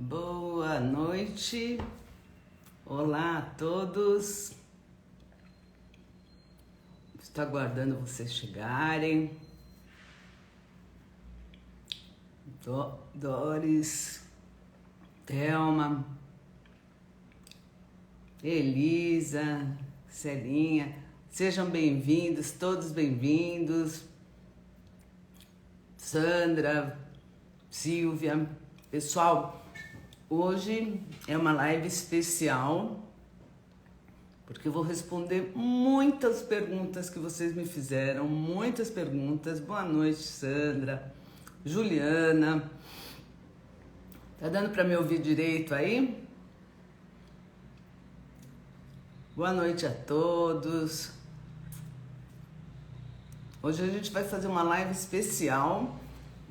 Boa noite, olá a todos. Estou aguardando vocês chegarem. Doris, Thelma, Elisa, Celinha, sejam bem-vindos, todos bem-vindos. Sandra, Silvia, pessoal. Hoje é uma live especial, porque eu vou responder muitas perguntas que vocês me fizeram, muitas perguntas. Boa noite, Sandra, Juliana. Tá dando para me ouvir direito aí? Boa noite a todos. Hoje a gente vai fazer uma live especial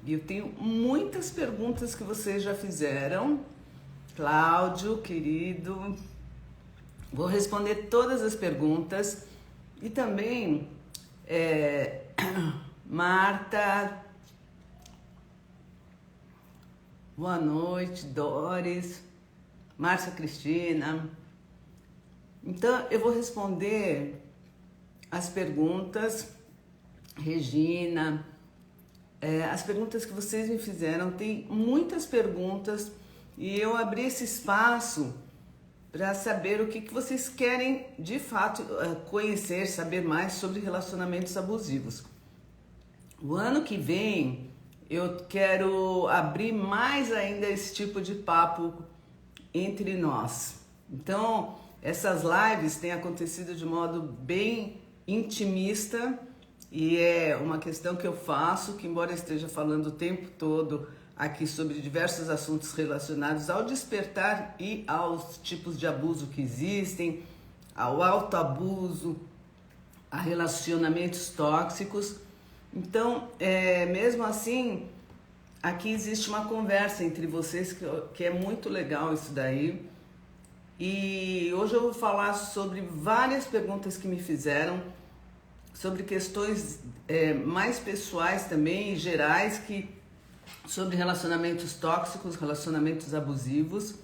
e eu tenho muitas perguntas que vocês já fizeram. Cláudio, querido, vou responder todas as perguntas e também Marta, boa noite, Doris, Márcia Cristina. Então eu vou responder as perguntas, Regina, as perguntas que vocês me fizeram. Tem muitas perguntas. E eu abri esse espaço para saber o que vocês querem de fato conhecer, saber mais sobre relacionamentos abusivos. O ano que vem eu quero abrir mais ainda esse tipo de papo entre nós. Então, essas lives têm acontecido de modo bem intimista e é uma questão que eu faço, que embora eu esteja falando o tempo todo aqui sobre diversos assuntos relacionados ao despertar e aos tipos de abuso que existem, ao autoabuso, a relacionamentos tóxicos. Então, mesmo assim, aqui existe uma conversa entre vocês que é muito legal isso daí. E hoje eu vou falar sobre várias perguntas que me fizeram, sobre questões mais pessoais também, gerais, sobre relacionamentos tóxicos, relacionamentos abusivos.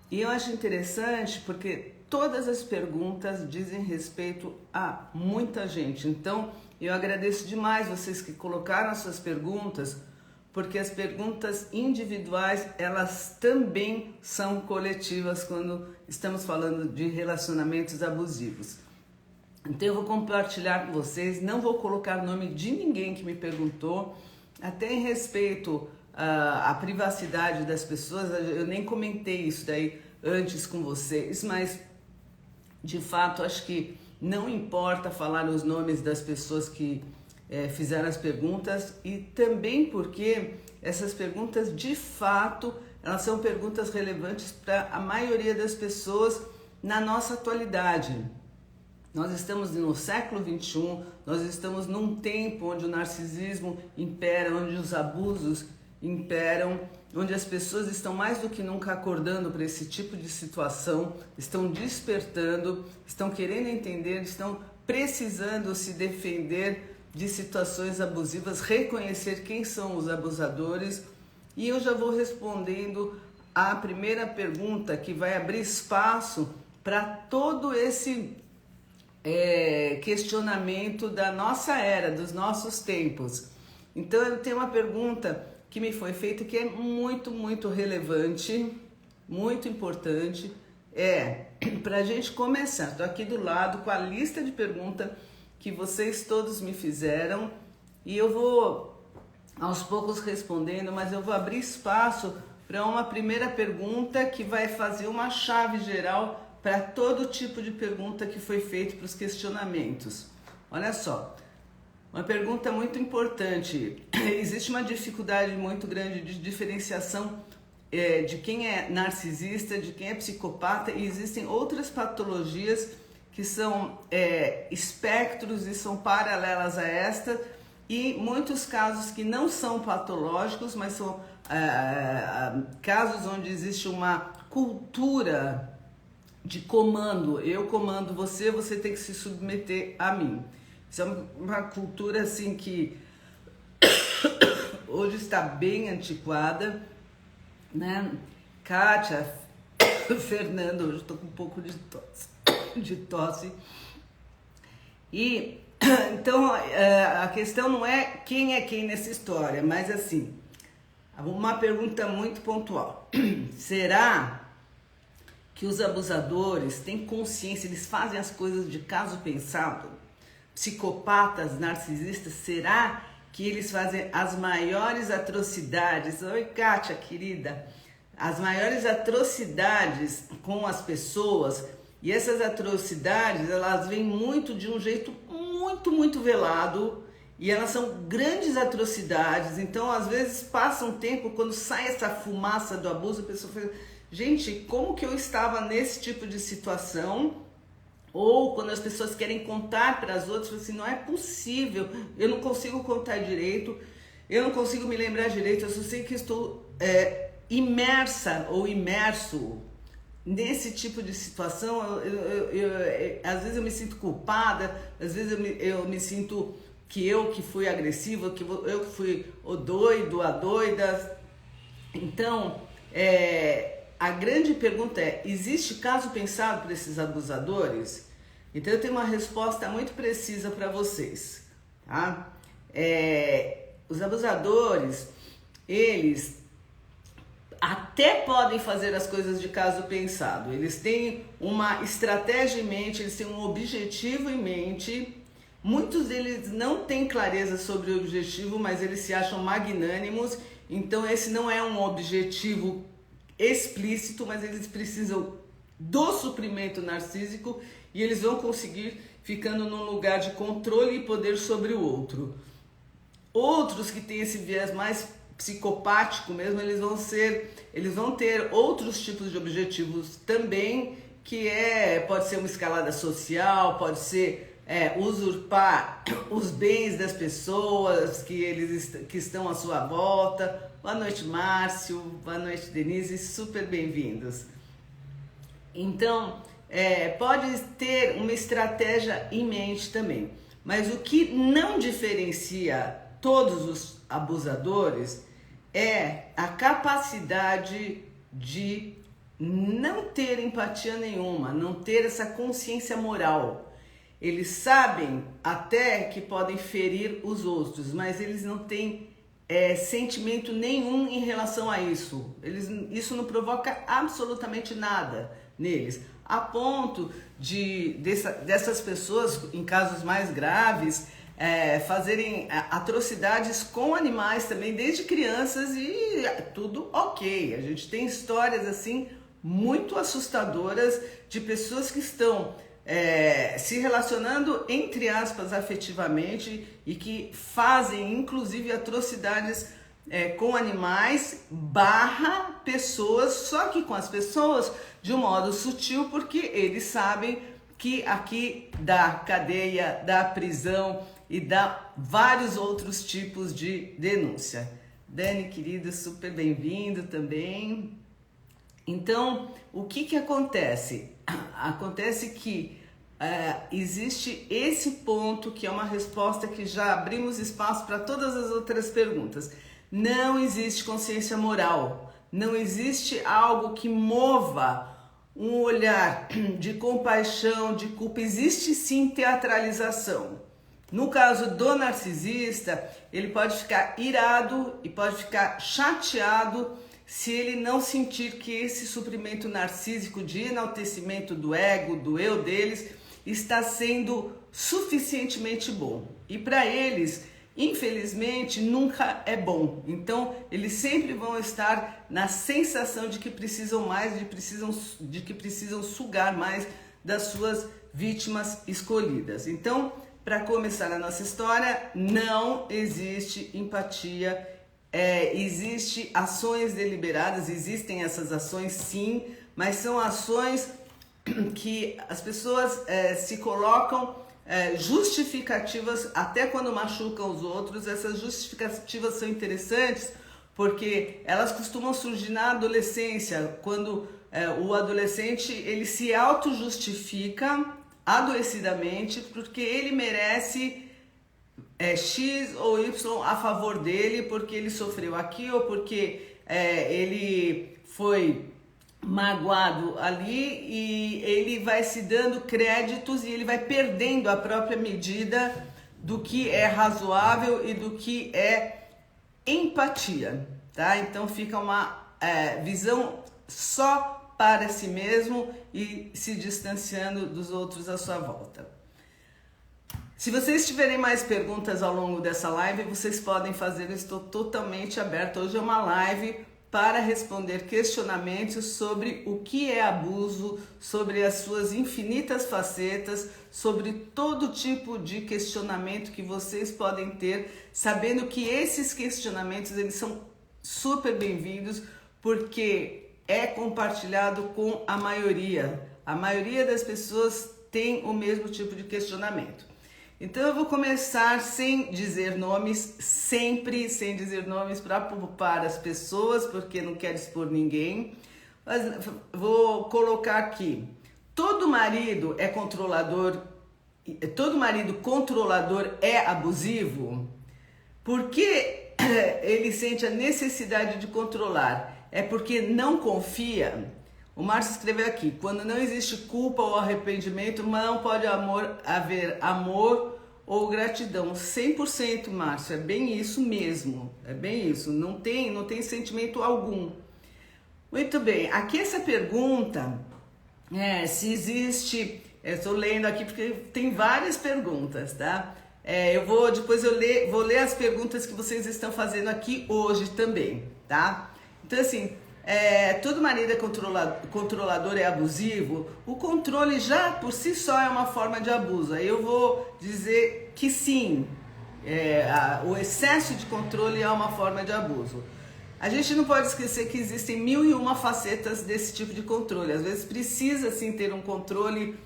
E eu acho interessante porque todas as perguntas dizem respeito a muita gente. Então, eu agradeço demais vocês que colocaram as suas perguntas, porque as perguntas individuais, elas também são coletivas quando estamos falando de relacionamentos abusivos. Então, eu vou compartilhar com vocês, não vou colocar o nome de ninguém que me perguntou, até em respeito à privacidade das pessoas. Eu nem comentei isso daí antes com vocês, mas de fato acho que não importa falar os nomes das pessoas que fizeram as perguntas, e também porque essas perguntas de fato elas são perguntas relevantes para a maioria das pessoas na nossa atualidade. Nós estamos no século XXI, nós estamos num tempo onde o narcisismo impera, onde os abusos imperam, onde as pessoas estão mais do que nunca acordando para esse tipo de situação, estão despertando, estão querendo entender, estão precisando se defender de situações abusivas, reconhecer quem são os abusadores. E eu já vou respondendo a primeira pergunta, que vai abrir espaço para todo esse questionamento da nossa era, dos nossos tempos. Então eu tenho uma pergunta que me foi feita que é muito, muito relevante, muito importante. Para a gente começar, estou aqui do lado com a lista de perguntas que vocês todos me fizeram e eu vou aos poucos respondendo, mas eu vou abrir espaço para uma primeira pergunta que vai fazer uma chave geral para todo tipo de pergunta que foi feito para os questionamentos. Olha só, uma pergunta muito importante. Existe uma dificuldade muito grande de diferenciação de quem é narcisista, de quem é psicopata, e existem outras patologias que são espectros e são paralelas a esta, e muitos casos que não são patológicos, mas são casos onde existe uma cultura de comando. Eu comando você, você tem que se submeter a mim. Isso é uma cultura assim que hoje está bem antiquada, né? Kátia, Fernando, hoje estou com um pouco de tosse. E então a questão não é quem nessa história, mas assim, uma pergunta muito pontual. Será que os abusadores têm consciência, eles fazem as coisas de caso pensado? Psicopatas, narcisistas, será que eles fazem as maiores atrocidades? Oi, Kátia, querida. As maiores atrocidades com as pessoas, e essas atrocidades, elas vêm muito de um jeito muito velado, e elas são grandes atrocidades. Então, às vezes, passa um tempo, quando sai essa fumaça do abuso, a pessoa fala, gente, como que eu estava nesse tipo de situação? Ou quando as pessoas querem contar para as outras, assim, não é possível, eu não consigo contar direito, eu não consigo me lembrar direito, eu só sei que estou imersa ou imerso nesse tipo de situação. Às vezes eu me sinto culpada, às vezes eu me sinto que eu que fui agressiva, que eu que fui o doido, a doida. Então, a grande pergunta é, existe caso pensado para esses abusadores? Então eu tenho uma resposta muito precisa para vocês, tá? Os abusadores, eles até podem fazer as coisas de caso pensado, eles têm uma estratégia em mente, eles têm um objetivo em mente. Muitos deles não têm clareza sobre o objetivo, mas eles se acham magnânimos, então esse não é um objetivo explícito, mas eles precisam do suprimento narcísico e eles vão conseguir ficando num lugar de controle e poder sobre o outro. Outros que têm esse viés mais psicopático mesmo, eles vão ter outros tipos de objetivos também, que pode ser uma escalada social, pode ser usurpar os bens das pessoas que estão à sua volta. Boa noite, Márcio, boa noite, Denise, super bem-vindos. Então, pode ter uma estratégia em mente também, mas o que não diferencia todos os abusadores é a capacidade de não ter empatia nenhuma, não ter essa consciência moral. Eles sabem até que podem ferir os outros, mas eles não têm sentimento nenhum em relação a isso. Isso não provoca absolutamente nada neles, a ponto dessas pessoas, em casos mais graves, fazerem atrocidades com animais também, desde crianças, e tudo ok. A gente tem histórias assim muito assustadoras de pessoas que estão se relacionando, entre aspas, afetivamente, e que fazem inclusive atrocidades com animais / pessoas, só que com as pessoas de um modo sutil, porque eles sabem que aqui dá cadeia, dá prisão e dá vários outros tipos de denúncia. Dani, querido, super bem-vindo também. Então, o que acontece? Acontece que existe esse ponto que é uma resposta que já abrimos espaço para todas as outras perguntas. Não existe consciência moral, não existe algo que mova um olhar de compaixão, de culpa. Existe sim teatralização. No caso do narcisista, ele pode ficar irado e pode ficar chateado se ele não sentir que esse suprimento narcísico de enaltecimento do ego, do eu deles, está sendo suficientemente bom. E para eles, infelizmente, nunca é bom. Então, eles sempre vão estar na sensação de que precisam mais, de que precisam sugar mais das suas vítimas escolhidas. Então, para começar a nossa história, não existe empatia. Existe ações deliberadas, existem essas ações sim, mas são ações que as pessoas se colocam justificativas até quando machucam os outros. Essas justificativas são interessantes porque elas costumam surgir na adolescência, quando o adolescente ele se auto-justifica adoecidamente porque ele merece X ou Y a favor dele, porque ele sofreu aqui, ou porque ele foi magoado ali e ele vai se dando créditos e ele vai perdendo a própria medida do que é razoável e do que é empatia, tá? Então fica uma visão só para si mesmo e se distanciando dos outros à sua volta. Se vocês tiverem mais perguntas ao longo dessa live, vocês podem fazer, eu estou totalmente aberta. Hoje é uma live para responder questionamentos sobre o que é abuso, sobre as suas infinitas facetas, sobre todo tipo de questionamento que vocês podem ter, sabendo que esses questionamentos eles são super bem-vindos, porque é compartilhado com a maioria. A maioria das pessoas tem o mesmo tipo de questionamento. Então eu vou começar sem dizer nomes, sempre sem dizer nomes para poupar as pessoas, porque não quero expor ninguém. Mas vou colocar aqui, todo marido controlador é abusivo? Por que ele sente a necessidade de controlar? É porque não confia? O Márcio escreveu aqui, quando não existe culpa ou arrependimento, não pode haver amor ou gratidão. 100%, Márcio, é bem isso mesmo, é bem isso, não tem sentimento algum. Muito bem, aqui essa pergunta, se existe, estou lendo aqui porque tem várias perguntas, tá? Depois vou ler as perguntas que vocês estão fazendo aqui hoje também, tá? Então assim, todo marido controlador é abusivo, o controle já por si só é uma forma de abuso. Aí eu vou dizer que sim, o excesso de controle é uma forma de abuso. A gente não pode esquecer que existem 1001 facetas desse tipo de controle. Às vezes precisa sim ter um controle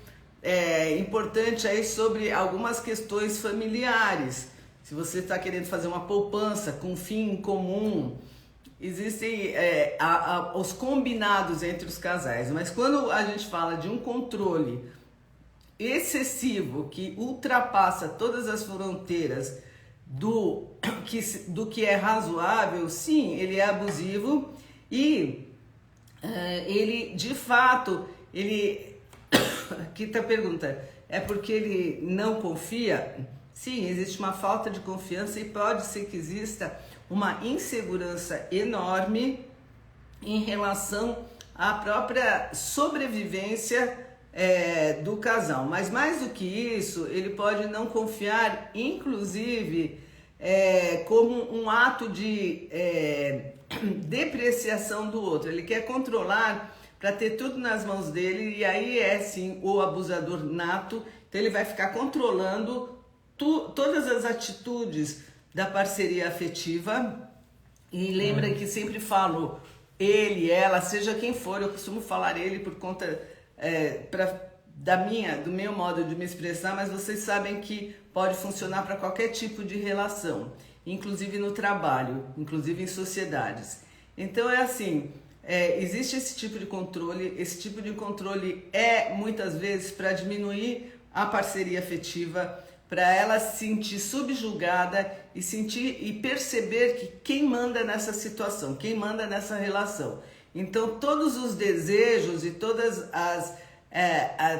importante aí sobre algumas questões familiares. Se você está querendo fazer uma poupança com fim comum, existem os combinados entre os casais, mas quando a gente fala de um controle excessivo que ultrapassa todas as fronteiras do que é razoável, sim, ele é abusivo e ele, de fato, aqui está a pergunta, é porque ele não confia? Sim, existe uma falta de confiança e pode ser que exista uma insegurança enorme em relação à própria sobrevivência do casal. Mas mais do que isso, ele pode não confiar, inclusive, como um ato de depreciação do outro. Ele quer controlar para ter tudo nas mãos dele e aí sim o abusador nato. Então ele vai ficar controlando todas as atitudes da parceria afetiva. E lembra que sempre falo ele, ela, seja quem for, eu costumo falar ele por conta do meu modo de me expressar, mas vocês sabem que pode funcionar para qualquer tipo de relação, inclusive no trabalho, inclusive em sociedades. Então é assim, existe esse tipo de controle é muitas vezes para diminuir a parceria afetiva, para ela se sentir subjugada e perceber que quem manda nessa situação, quem manda nessa relação. Então todos os desejos e todas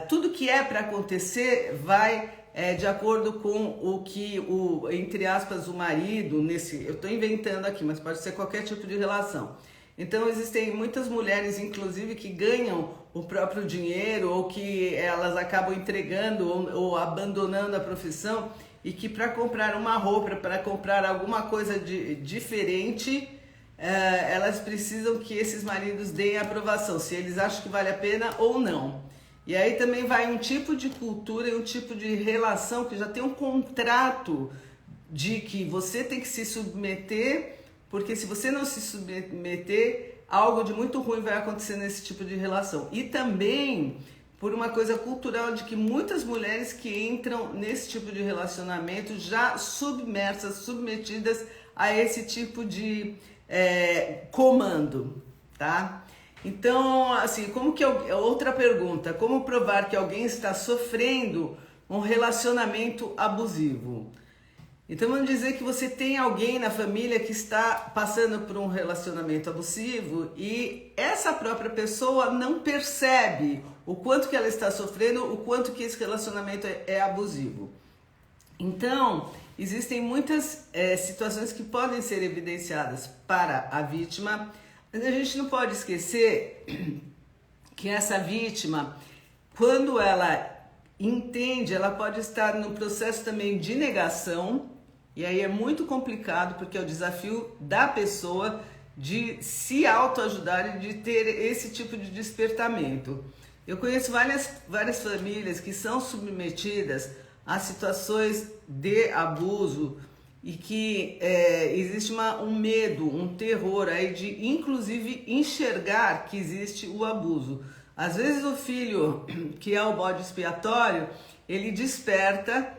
tudo que é para acontecer vai de acordo com o que entre aspas o marido, eu estou inventando aqui, mas pode ser qualquer tipo de relação. Então existem muitas mulheres, inclusive, que ganham o próprio dinheiro ou que elas acabam entregando ou abandonando a profissão e que para comprar uma roupa, para comprar alguma coisa diferente, elas precisam que esses maridos deem aprovação, se eles acham que vale a pena ou não. E aí também vai um tipo de cultura e um tipo de relação que já tem um contrato de que você tem que se submeter, porque se você não se submeter, algo de muito ruim vai acontecer nesse tipo de relação. E também por uma coisa cultural de que muitas mulheres que entram nesse tipo de relacionamento já submetidas a esse tipo de comando, tá? Então, assim, outra pergunta, como provar que alguém está sofrendo um relacionamento abusivo? Então vamos dizer que você tem alguém na família que está passando por um relacionamento abusivo e essa própria pessoa não percebe o quanto que ela está sofrendo, o quanto que esse relacionamento é abusivo. Então, existem muitas situações que podem ser evidenciadas para a vítima, mas a gente não pode esquecer que essa vítima, quando ela entende, ela pode estar no processo também de negação, e aí é muito complicado porque é o desafio da pessoa de se autoajudar e de ter esse tipo de despertamento. Eu conheço várias famílias que são submetidas a situações de abuso e que existe um medo, um terror aí de inclusive enxergar que existe o abuso. Às vezes o filho, que é o bode expiatório, ele desperta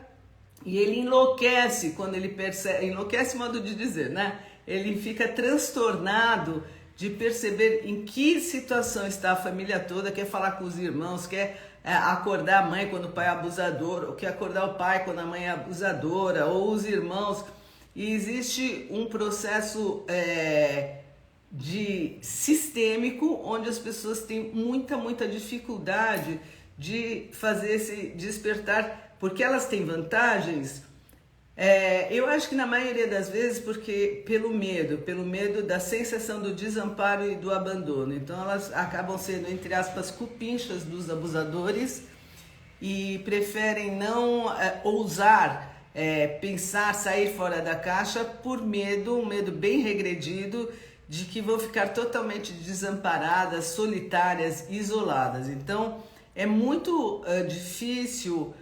e ele enlouquece quando ele percebe, enlouquece modo de dizer, né? Ele fica transtornado de perceber em que situação está a família toda, quer falar com os irmãos, quer acordar a mãe quando o pai é abusador, ou quer acordar o pai quando a mãe é abusadora, ou os irmãos. E existe um processo de sistêmico onde as pessoas têm muita dificuldade de fazer esse despertar, porque elas têm vantagens. Eu acho que na maioria das vezes porque pelo medo da sensação do desamparo e do abandono. Então elas acabam sendo, entre aspas, cupinchas dos abusadores e preferem não ousar pensar, sair fora da caixa por medo, um medo bem regredido de que vão ficar totalmente desamparadas, solitárias, isoladas. Então é muito difícil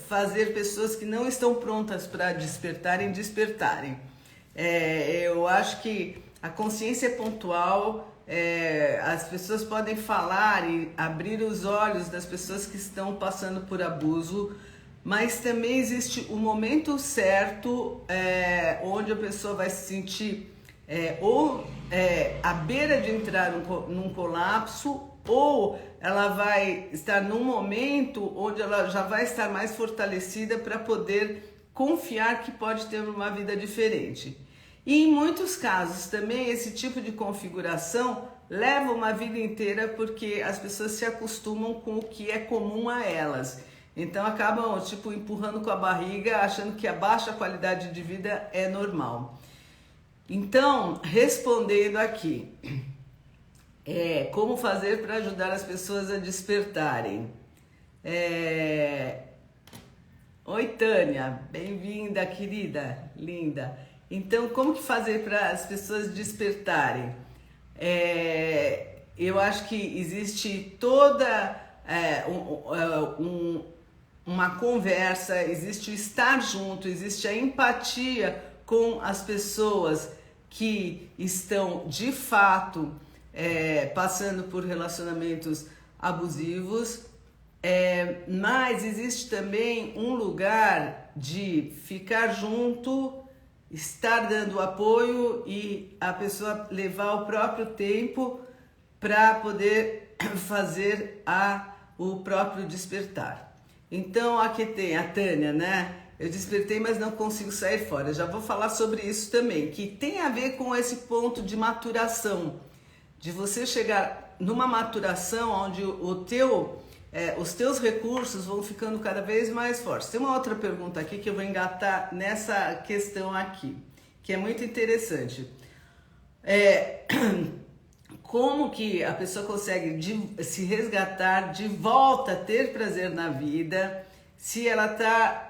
fazer pessoas que não estão prontas para despertarem. Eu acho que a consciência é pontual, as pessoas podem falar e abrir os olhos das pessoas que estão passando por abuso, mas também existe o momento certo onde a pessoa vai se sentir à beira de entrar num colapso, ou ela vai estar num momento onde ela já vai estar mais fortalecida para poder confiar que pode ter uma vida diferente. E em muitos casos também esse tipo de configuração leva uma vida inteira porque as pessoas se acostumam com o que é comum a elas. Então acabam empurrando com a barriga, achando que a baixa qualidade de vida é normal. Então, respondendo aqui, como fazer para ajudar as pessoas a despertarem? Oi, Tânia, bem-vinda, querida, linda. Então, como que fazer para as pessoas despertarem? Eu acho que existe toda uma conversa, existe o estar junto, existe a empatia com as pessoas que estão de fato passando por relacionamentos abusivos, mas existe também um lugar de ficar junto, estar dando apoio e a pessoa levar o próprio tempo para poder fazer o próprio despertar. Então aqui tem a Tânia, né? Eu despertei, mas não consigo sair fora. Já vou falar sobre isso também, que tem a ver com esse ponto de maturação, de você chegar numa maturação onde os teus recursos vão ficando cada vez mais fortes. Tem uma outra pergunta aqui que eu vou engatar nessa questão aqui, que é muito interessante. Como que a pessoa consegue se resgatar de volta, ter prazer na vida, se ela está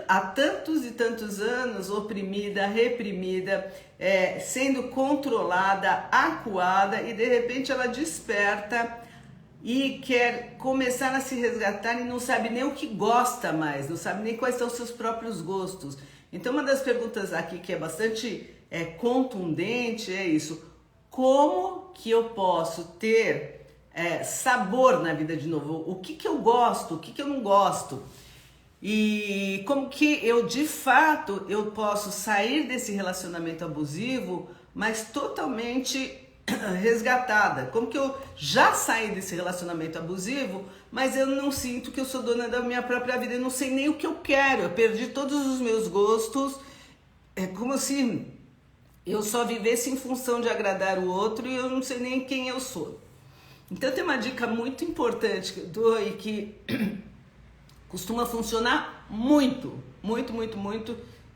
há tantos e tantos anos oprimida, reprimida, sendo controlada, acuada, e de repente ela desperta e quer começar a se resgatar e não sabe nem o que gosta mais, não sabe nem quais são os seus próprios gostos. Então uma das perguntas aqui que é bastante contundente é isso: como que eu posso ter sabor na vida de novo? O que eu gosto, o que eu não gosto? E como que eu, de fato, eu posso sair desse relacionamento abusivo, mas totalmente resgatada. Como que eu já saí desse relacionamento abusivo, mas eu não sinto que eu sou dona da minha própria vida, eu não sei nem o que eu quero, eu perdi todos os meus gostos, é como se eu só vivesse em função de agradar o outro e eu não sei nem quem eu sou. Então tem uma dica muito importante que eu dou e que costuma funcionar muito,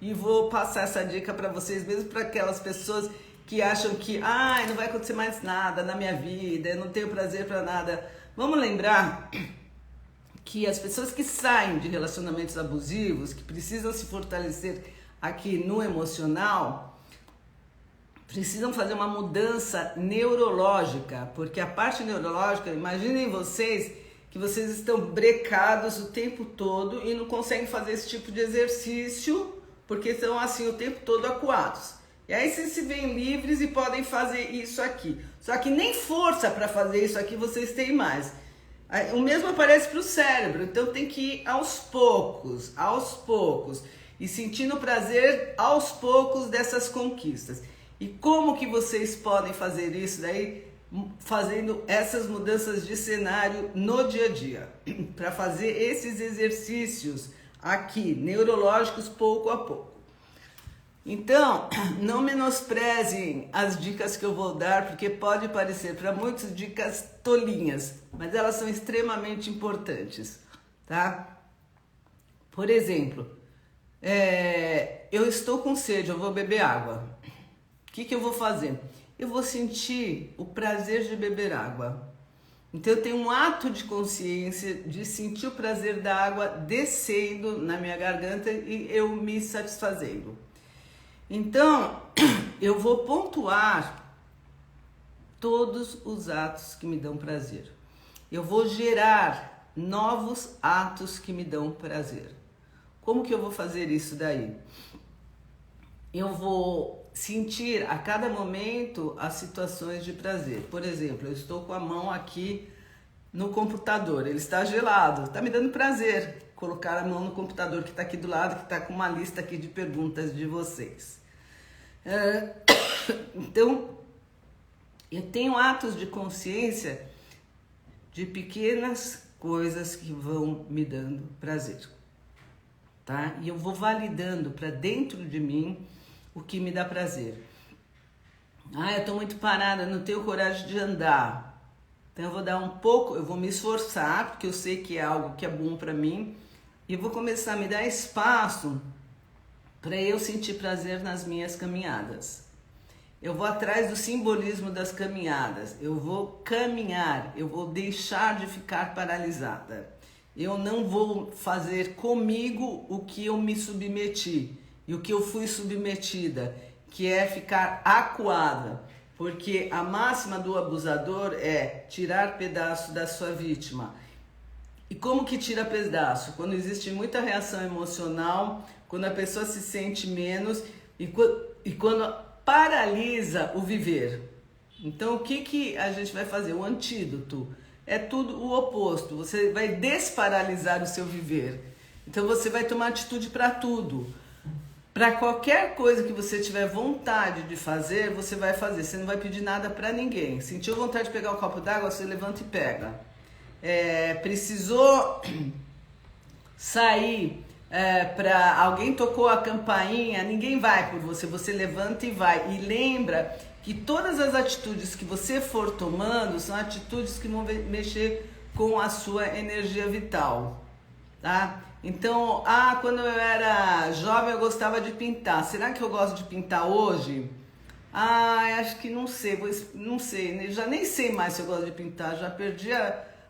e vou passar essa dica para vocês, mesmo para aquelas pessoas que acham que não vai acontecer mais nada na minha vida, eu não tenho prazer para nada. Vamos lembrar que as pessoas que saem de relacionamentos abusivos, que precisam se fortalecer aqui no emocional, precisam fazer uma mudança neurológica, porque a parte neurológica, imaginem vocês que vocês estão brecados o tempo todo e não conseguem fazer esse tipo de exercício, porque estão assim o tempo todo acuados. E aí vocês se veem livres e podem fazer isso aqui. Só que nem força para fazer isso aqui vocês têm mais. O mesmo aparece para o cérebro, então tem que ir aos poucos, e sentindo prazer aos poucos dessas conquistas. E como que vocês podem fazer isso daí? Fazendo essas mudanças de cenário no dia a dia, para fazer esses exercícios aqui, neurológicos, pouco a pouco. Então, não menosprezem as dicas que eu vou dar, porque pode parecer para muitos dicas tolinhas, mas elas são extremamente importantes, tá? Por exemplo, eu estou com sede, eu vou beber água. O que eu vou fazer? Eu vou sentir o prazer de beber água. Então eu tenho um ato de consciência de sentir o prazer da água descendo na minha garganta e eu me satisfazendo. Então eu vou pontuar todos os atos que me dão prazer. Eu vou gerar novos atos que me dão prazer. Como que eu vou fazer isso daí? Eu vou sentir a cada momento as situações de prazer. Por exemplo, eu estou com a mão aqui no computador, ele está gelado, está me dando prazer colocar a mão no computador que está aqui do lado, que está com uma lista aqui de perguntas de vocês. Então, eu tenho atos de consciência de pequenas coisas que vão me dando prazer, tá? E eu vou validando para dentro de mim o que me dá prazer. Eu tô muito parada, não tenho coragem de andar. Então eu vou dar um pouco, eu vou me esforçar, porque eu sei que é algo que é bom para mim, e eu vou começar a me dar espaço para eu sentir prazer nas minhas caminhadas. Eu vou atrás do simbolismo das caminhadas, eu vou caminhar, eu vou deixar de ficar paralisada. Eu não vou fazer comigo o que eu me submeti e o que eu fui submetida, que é ficar acuada, porque a máxima do abusador é tirar pedaço da sua vítima. E como que tira pedaço? Quando existe muita reação emocional, quando a pessoa se sente menos e quando paralisa o viver. Então o que a gente vai fazer? O antídoto é tudo o oposto. Você vai desparalisar o seu viver. Então você vai tomar atitude para tudo. Para qualquer coisa que você tiver vontade de fazer, você vai fazer. Você não vai pedir nada para ninguém. Sentiu vontade de pegar um copo d'água, você levanta e pega. Precisou sair para alguém tocou a campainha, ninguém vai por você. Você levanta e vai. E lembra que todas as atitudes que você for tomando são atitudes que vão mexer com a sua energia vital, tá? Então, quando eu era jovem eu gostava de pintar. Será que eu gosto de pintar hoje? Acho que não sei, já nem sei mais se eu gosto de pintar, já perdi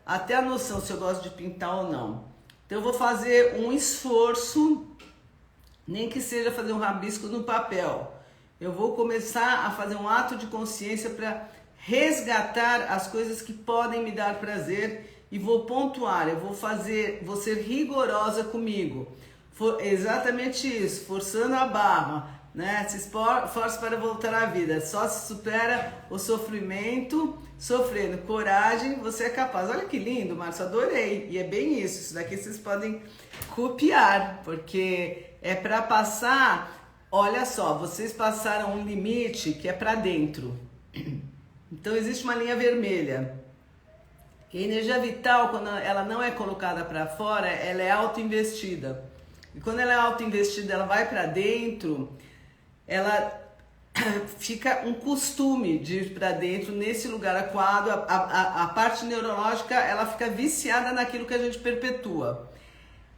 até a noção se eu gosto de pintar ou não. Então eu vou fazer um esforço, nem que seja fazer um rabisco no papel. Eu vou começar a fazer um ato de consciência para resgatar as coisas que podem me dar prazer e vou pontuar, vou ser rigorosa comigo. Exatamente isso, forçando a barra, né? Se esforce para voltar à vida. Só se supera o sofrimento sofrendo. Coragem, você é capaz. Olha que lindo, Márcio, adorei. E é bem isso. Isso daqui vocês podem copiar, porque é para passar. Olha só, vocês passaram um limite que é para dentro. Então existe uma linha vermelha. E a energia vital, quando ela não é colocada para fora, ela é auto-investida. E quando ela é auto-investida, ela vai para dentro, ela fica um costume de ir para dentro, nesse lugar aquado, a parte neurológica, ela fica viciada naquilo que a gente perpetua.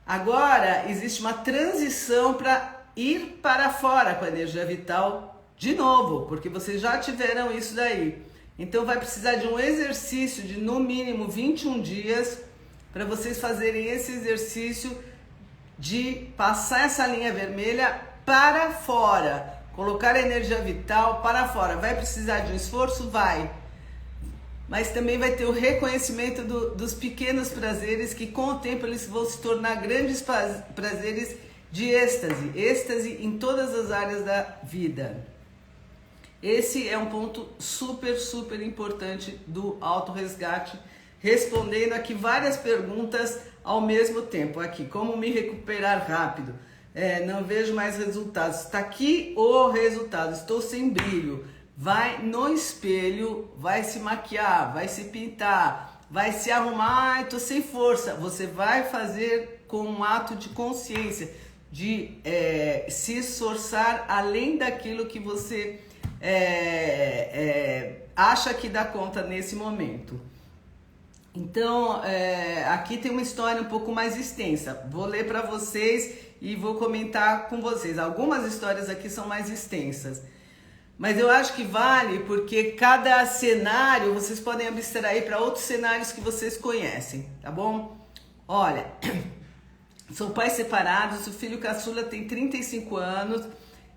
Agora, existe uma transição para ir para fora com a energia vital de novo, porque vocês já tiveram isso daí. Então vai precisar de um exercício de no mínimo 21 dias para vocês fazerem esse exercício de passar essa linha vermelha para fora, colocar a energia vital para fora. Vai precisar de um esforço? Vai. Mas também vai ter o reconhecimento dos pequenos prazeres, que com o tempo eles vão se tornar grandes prazeres de êxtase. Êxtase em todas as áreas da vida. Esse é um ponto super, super importante do autorresgate, respondendo aqui várias perguntas ao mesmo tempo. Aqui, como me recuperar rápido? Não vejo mais resultados. Está aqui o resultado, estou sem brilho. Vai no espelho, vai se maquiar, vai se pintar, vai se arrumar, estou sem força. Você vai fazer com um ato de consciência, de se esforçar além daquilo que você acha que dá conta nesse momento. Então, aqui tem uma história um pouco mais extensa. Vou ler para vocês e vou comentar com vocês. Algumas histórias aqui são mais extensas, mas eu acho que vale porque cada cenário vocês podem abstrair para outros cenários que vocês conhecem, tá bom? Olha, são pais separados, o filho caçula tem 35 anos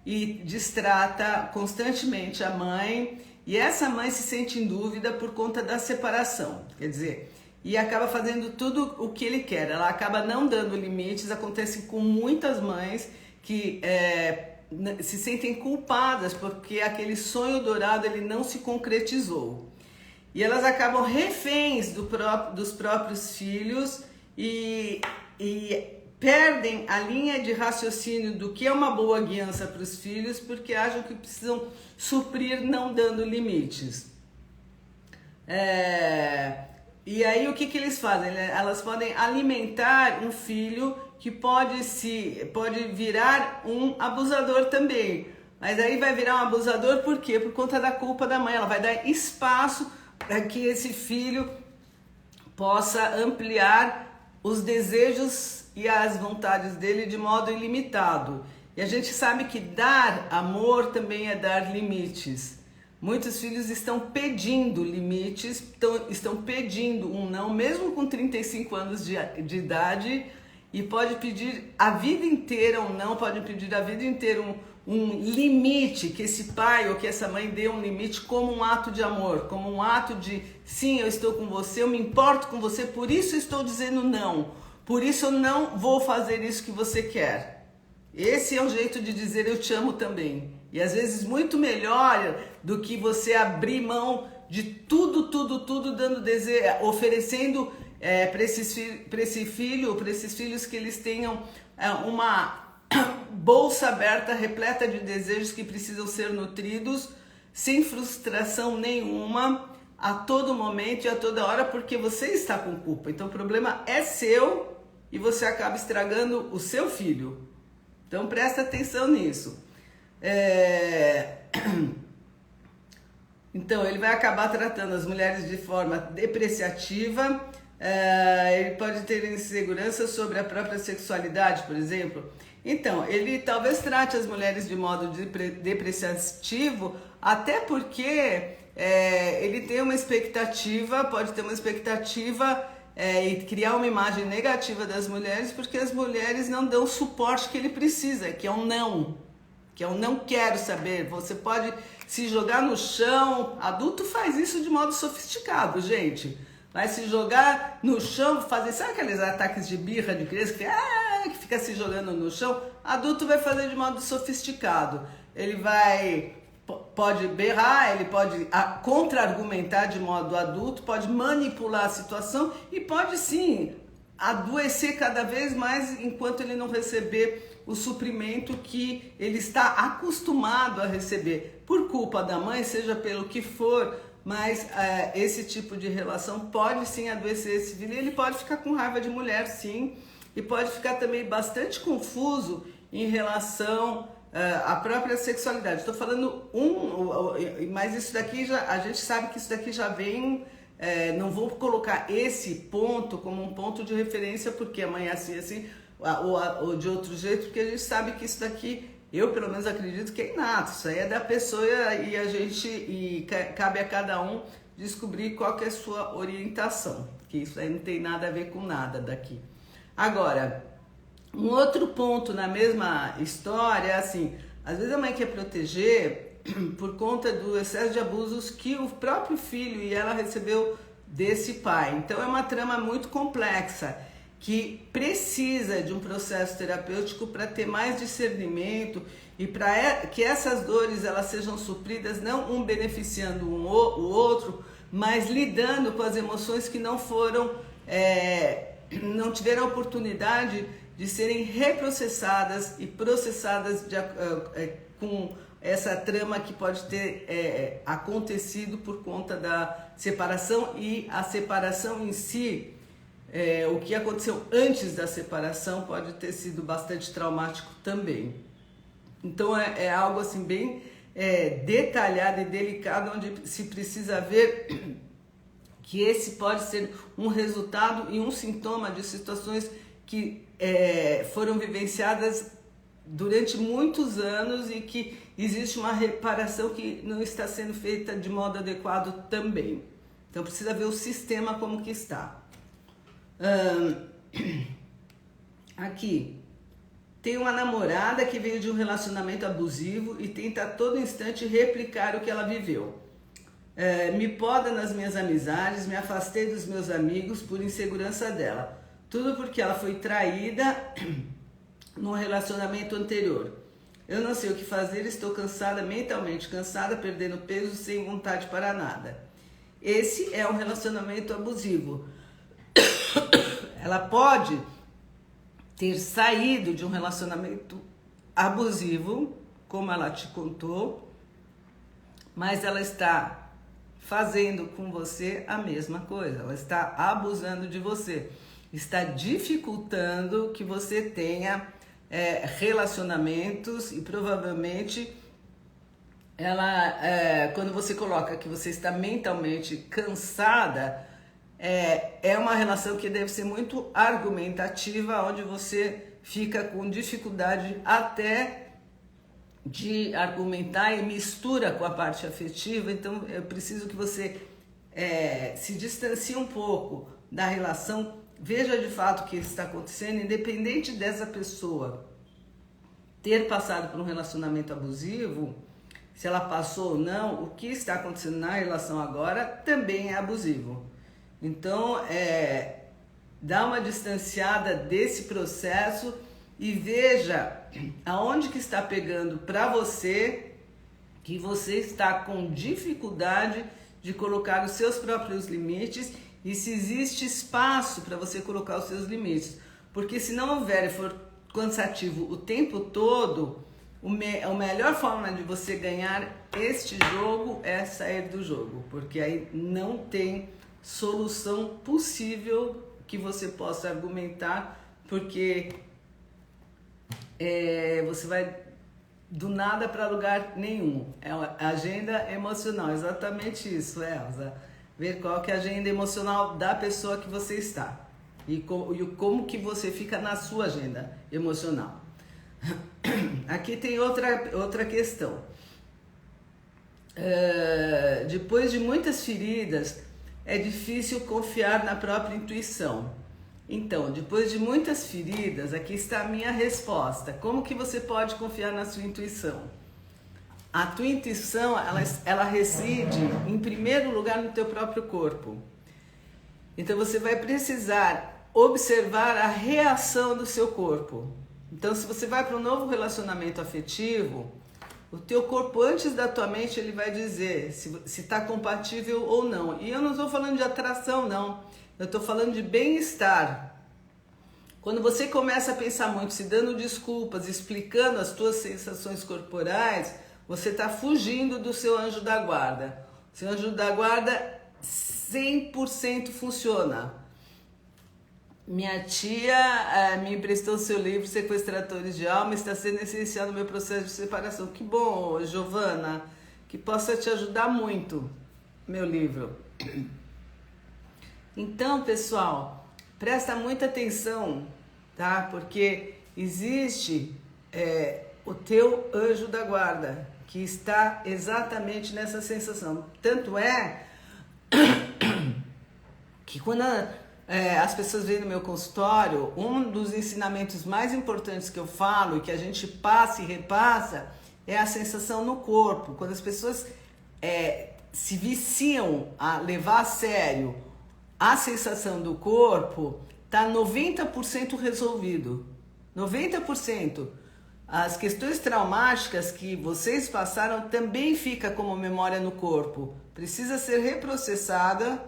e distrata constantemente a mãe, e essa mãe se sente em dúvida por conta da separação, quer dizer, e acaba fazendo tudo o que ele quer, ela acaba não dando limites. Acontece com muitas mães que se sentem culpadas porque aquele sonho dourado ele não se concretizou, e elas acabam reféns dos próprios filhos e perdem a linha de raciocínio do que é uma boa guiança para os filhos, porque acham que precisam suprir não dando limites. E aí o que eles fazem? Elas podem alimentar um filho que pode virar um abusador também. Mas aí vai virar um abusador por quê? Por conta da culpa da mãe. Ela vai dar espaço para que esse filho possa ampliar os desejos e as vontades dele de modo ilimitado. E a gente sabe que dar amor também é dar limites. Muitos filhos estão pedindo limites, estão pedindo um não, mesmo com 35 anos de idade, e pode pedir a vida inteira um não, pode pedir a vida inteira um limite, que esse pai ou que essa mãe dê um limite como um ato de amor, como um ato de sim, eu estou com você, eu me importo com você, por isso estou dizendo não. Por isso eu não vou fazer isso que você quer. Esse é o jeito de dizer eu te amo também. E às vezes muito melhor do que você abrir mão de tudo, dando desejo, oferecendo para esse filho, para esses filhos, que eles tenham uma bolsa aberta, repleta de desejos que precisam ser nutridos, sem frustração nenhuma, a todo momento e a toda hora, porque você está com culpa. Então o problema é seu e você acaba estragando o seu filho. Então presta atenção nisso. Então ele vai acabar tratando as mulheres de forma depreciativa. Ele pode ter insegurança sobre a própria sexualidade, por exemplo. Então, ele talvez trate as mulheres de modo depreciativo, até porque ele tem uma expectativa, pode ter uma expectativa e criar uma imagem negativa das mulheres, porque as mulheres não dão o suporte que ele precisa, que é um não. Que eu não quero saber. Você pode se jogar no chão. Adulto faz isso de modo sofisticado, gente. Vai se jogar no chão, fazer, sabe aqueles ataques de birra de criança que fica se jogando no chão? Adulto vai fazer de modo sofisticado. Ele pode berrar, ele pode contra-argumentar de modo adulto, pode manipular a situação e pode sim adoecer cada vez mais enquanto ele não receber o suprimento que ele está acostumado a receber por culpa da mãe, seja pelo que for, mas esse tipo de relação pode sim adoecer esse filho, ele pode ficar com raiva de mulher, sim, e pode ficar também bastante confuso em relação à própria sexualidade. Estou falando mas isso daqui a gente sabe que isso daqui já vem. Não vou colocar esse ponto como um ponto de referência porque a mãe é assim, ou de outro jeito, porque a gente sabe que isso daqui, eu pelo menos acredito que é inato, isso aí é da pessoa e cabe a cada um descobrir qual que é a sua orientação, que isso aí não tem nada a ver com nada daqui. Agora, um outro ponto na mesma história é assim, às vezes a mãe quer proteger por conta do excesso de abusos que o próprio filho e ela recebeu desse pai. Então é uma trama muito complexa que precisa de um processo terapêutico para ter mais discernimento e para que essas dores elas sejam supridas, não um beneficiando o outro, mas lidando com as emoções que não foram, não tiveram a oportunidade de serem reprocessadas e processadas com essa trama que pode ter acontecido por conta da separação, e a separação em si, o que aconteceu antes da separação pode ter sido bastante traumático também. Então é algo assim bem detalhado e delicado, onde se precisa ver que esse pode ser um resultado e um sintoma de situações que foram vivenciadas durante muitos anos e que existe uma reparação que não está sendo feita de modo adequado também. Então precisa ver o sistema como que está. Aqui tem uma namorada que veio de um relacionamento abusivo e tenta a todo instante replicar o que ela viveu. Me poda nas minhas amizades, me afastei dos meus amigos por insegurança dela. Tudo porque ela foi traída num relacionamento anterior. Eu não sei o que fazer, estou cansada, mentalmente cansada, perdendo peso, sem vontade para nada. Esse é um relacionamento abusivo. Ela pode ter saído de um relacionamento abusivo, como ela te contou, mas ela está fazendo com você a mesma coisa. Ela está abusando de você. Está dificultando que você tenha relacionamentos e provavelmente ela, quando você coloca que você está mentalmente cansada, é uma relação que deve ser muito argumentativa, onde você fica com dificuldade até de argumentar e mistura com a parte afetiva. Então eu preciso que você se distancie um pouco da relação. Veja de fato o que está acontecendo, independente dessa pessoa ter passado por um relacionamento abusivo, se ela passou ou não, o que está acontecendo na relação agora também é abusivo. Então, dá uma distanciada desse processo e veja aonde que está pegando para você, que você está com dificuldade de colocar os seus próprios limites e se existe espaço para você colocar os seus limites. Porque se não houver e for cansativo o tempo todo, a melhor forma de você ganhar este jogo é sair do jogo. Porque aí não tem solução possível que você possa argumentar, porque você vai do nada para lugar nenhum. É uma agenda emocional, exatamente isso, Elza. Ver qual que é a agenda emocional da pessoa que você está e como que você fica na sua agenda emocional. Aqui tem outra questão. Depois de muitas feridas, é difícil confiar na própria intuição. Então, depois de muitas feridas, aqui está a minha resposta. Como que você pode confiar na sua intuição? A tua intuição, ela reside, em primeiro lugar, no teu próprio corpo. Então, você vai precisar observar a reação do seu corpo. Então, se você vai para um novo relacionamento afetivo, o teu corpo, antes da tua mente, ele vai dizer se está compatível ou não. E eu não estou falando de atração, não. Eu estou falando de bem-estar. Quando você começa a pensar muito, se dando desculpas, explicando as suas sensações corporais, você está fugindo do seu anjo da guarda. O seu anjo da guarda 100% funciona. Minha tia me emprestou seu livro Sequestradores de Alma, está sendo essencial no meu processo de separação. Que bom, Giovana, que possa te ajudar muito, meu livro. Então, pessoal, presta muita atenção, tá? Porque existe o teu anjo da guarda, que está exatamente nessa sensação. Tanto é que quando as pessoas vêm no meu consultório, um dos ensinamentos mais importantes que eu falo e que a gente passa e repassa é a sensação no corpo. Quando as pessoas se viciam a levar a sério a sensação do corpo, tá 90% resolvido. 90%. As questões traumáticas que vocês passaram também fica como memória no corpo. Precisa ser reprocessada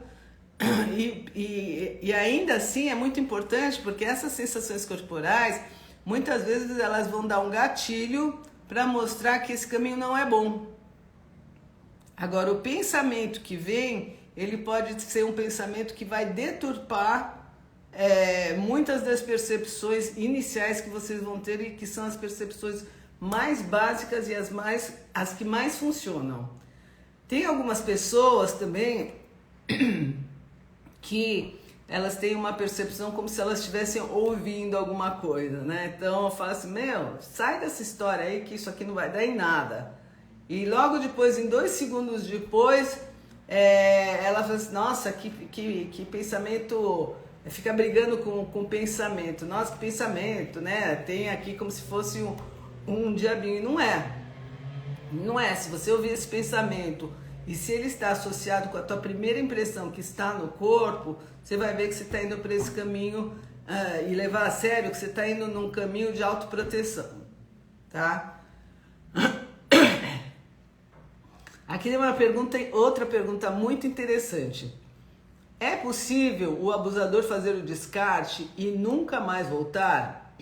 e ainda assim é muito importante, porque essas sensações corporais, muitas vezes elas vão dar um gatilho para mostrar que esse caminho não é bom. Agora, o pensamento que vem, ele pode ser um pensamento que vai deturpar muitas das percepções iniciais que vocês vão ter e que são as percepções mais básicas e as que mais funcionam. Tem algumas pessoas também que elas têm uma percepção como se elas estivessem ouvindo alguma coisa, né? Então eu falo assim, sai dessa história aí que isso aqui não vai dar em nada. E logo depois, em 2 segundos depois, ela fala assim, nossa, que pensamento, fica brigando com o pensamento. Nossa, que pensamento, né? Tem aqui como se fosse um diabinho. E não é. Não é. Se você ouvir esse pensamento e se ele está associado com a tua primeira impressão que está no corpo, você vai ver que você está indo para esse caminho e levar a sério que você está indo num caminho de autoproteção, tá? Aqui tem outra pergunta muito interessante. É possível o abusador fazer o descarte e nunca mais voltar?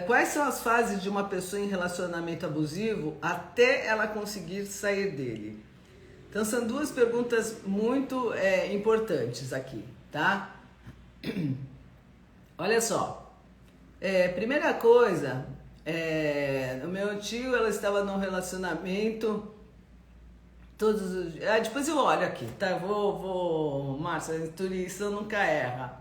Quais são as fases de uma pessoa em relacionamento abusivo até ela conseguir sair dele? Então são 2 perguntas muito importantes aqui, tá? Olha só, primeira coisa, o meu tio, ela estava num relacionamento todos os dias. Depois eu olho aqui, tá? Márcia, a intuição nunca erra.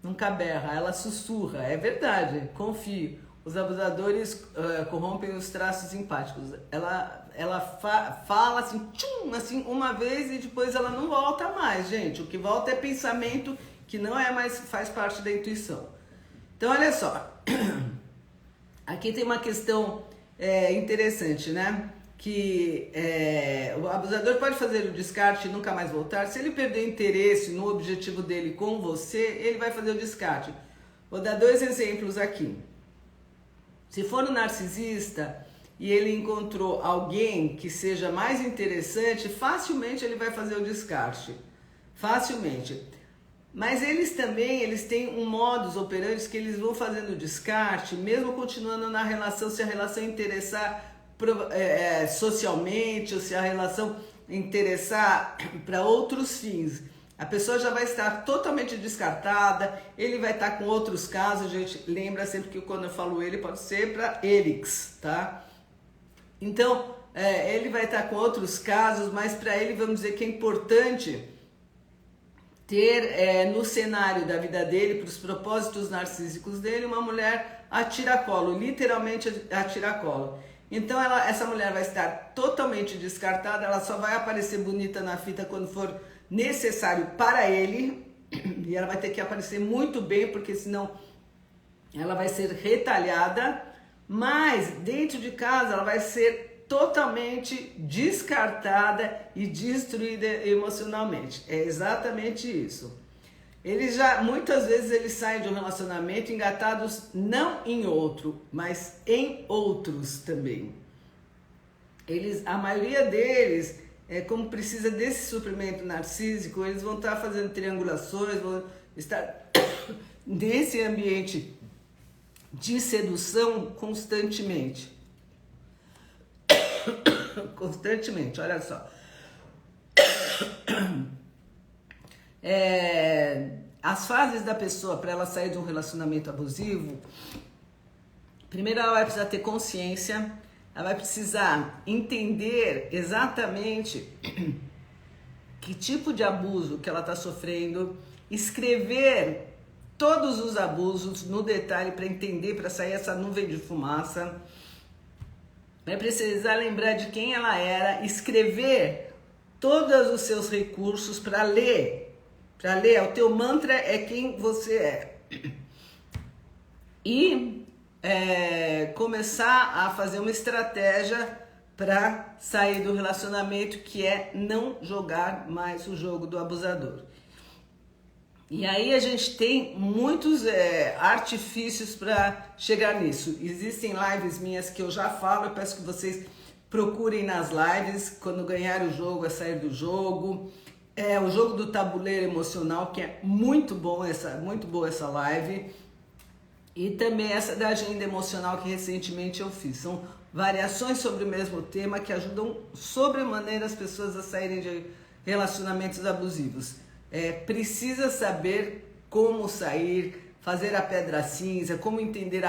Nunca berra, ela sussurra, é verdade, confio. Os abusadores corrompem os traços empáticos. Ela fala assim, tchum, assim, uma vez e depois ela não volta mais, gente. O que volta é pensamento que não é mais, faz parte da intuição. Então, olha só. Aqui tem uma questão interessante, né? Que o abusador pode fazer o descarte e nunca mais voltar. Se ele perder interesse no objetivo dele com você, ele vai fazer o descarte. Vou dar 2 exemplos aqui. Se for um narcisista e ele encontrou alguém que seja mais interessante, facilmente ele vai fazer o descarte. Facilmente. Mas eles têm um modus operandi que eles vão fazendo o descarte, mesmo continuando na relação, se a relação interessar socialmente, ou se a relação interessar para outros fins. A pessoa já vai estar totalmente descartada, ele vai estar com outros casos, gente, lembra sempre que quando eu falo ele, pode ser para Erix, tá? Então, ele vai estar com outros casos, mas para ele, vamos dizer que é importante ter no cenário da vida dele, para os propósitos narcísicos dele, uma mulher a tiracolo, literalmente a tiracolo. Então essa mulher vai estar totalmente descartada, ela só vai aparecer bonita na fita quando for necessário para ele, e ela vai ter que aparecer muito bem, porque senão ela vai ser retalhada, mas dentro de casa ela vai ser totalmente descartada e destruída emocionalmente. É exatamente isso. Muitas vezes eles saem de um relacionamento engatados não em outro, mas em outros também. A maioria deles, como precisa desse suprimento narcísico, eles vão estar fazendo triangulações, vão estar nesse ambiente de sedução constantemente. Constantemente, olha só. As fases da pessoa para ela sair de um relacionamento abusivo, primeiro ela vai precisar ter consciência, ela vai precisar entender exatamente que tipo de abuso que ela está sofrendo, escrever todos os abusos no detalhe para entender, para sair essa nuvem de fumaça. Vai precisar lembrar de quem ela era, escrever todos os seus recursos para ler. Para ler, o teu mantra é quem você é. E começar a fazer uma estratégia para sair do relacionamento, que é não jogar mais o jogo do abusador. E aí a gente tem muitos artifícios para chegar nisso. Existem lives minhas que eu já falo, eu peço que vocês procurem nas lives, quando ganhar o jogo, é sair do jogo. O jogo do tabuleiro emocional, que é muito boa essa live. E também essa da agenda emocional que recentemente eu fiz. São variações sobre o mesmo tema que ajudam sobremaneira as pessoas a saírem de relacionamentos abusivos. Precisa saber como sair, fazer a pedra cinza, como entender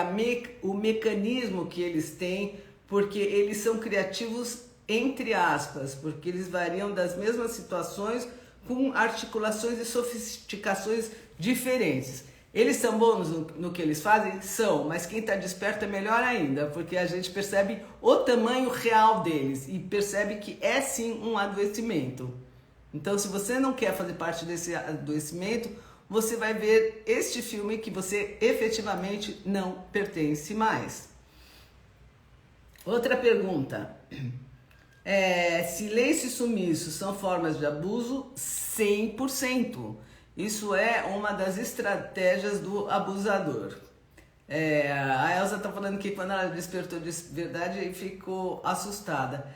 o mecanismo que eles têm, porque eles são criativos, entre aspas, porque eles variam das mesmas situações com articulações e sofisticações diferentes. Eles são bons no que eles fazem? São, mas quem está desperto é melhor ainda, porque a gente percebe o tamanho real deles e percebe que é sim um adoecimento. Então, se você não quer fazer parte desse adoecimento, você vai ver este filme que você efetivamente não pertence mais. Outra pergunta. Silêncio e sumiço são formas de abuso? 100%. Isso é uma das estratégias do abusador. A Elza está falando que quando ela despertou de verdade, ficou assustada.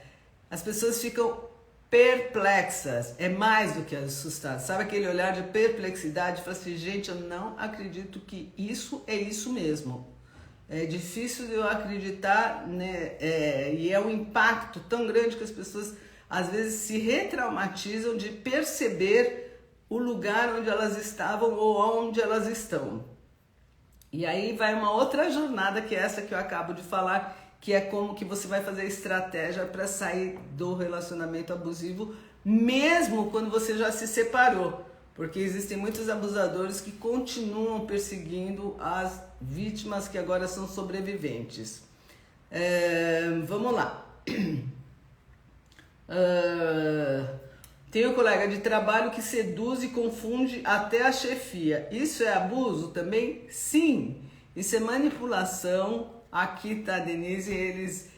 As pessoas ficam perplexas, é mais do que assustadas. Sabe aquele olhar de perplexidade? Fala assim, gente, eu não acredito que isso é isso mesmo. É difícil de eu acreditar, né? E é um impacto tão grande que as pessoas às vezes se retraumatizam de perceber o lugar onde elas estavam ou onde elas estão. E aí vai uma outra jornada, que é essa que eu acabo de falar, que é como que você vai fazer estratégia para sair do relacionamento abusivo, mesmo quando você já se separou. Porque existem muitos abusadores que continuam perseguindo as vítimas que agora são sobreviventes. Vamos lá. Tem um colega de trabalho que seduz e confunde até a chefia. Isso é abuso também? Sim. Isso é manipulação. Aqui tá a Denise, eles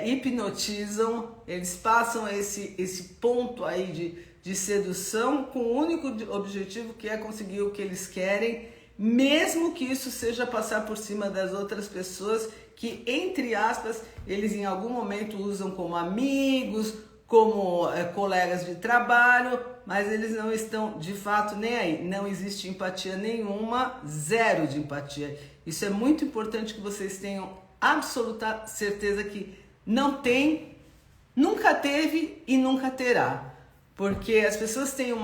hipnotizam, eles passam esse ponto aí de sedução com o único objetivo que é conseguir o que eles querem, mesmo que isso seja passar por cima das outras pessoas que, entre aspas, eles em algum momento usam como amigos, como colegas de trabalho, mas eles não estão de fato nem aí. Não existe empatia nenhuma, zero de empatia. Isso é muito importante que vocês tenham absoluta certeza que não tem, nunca teve e nunca terá. Porque as pessoas têm um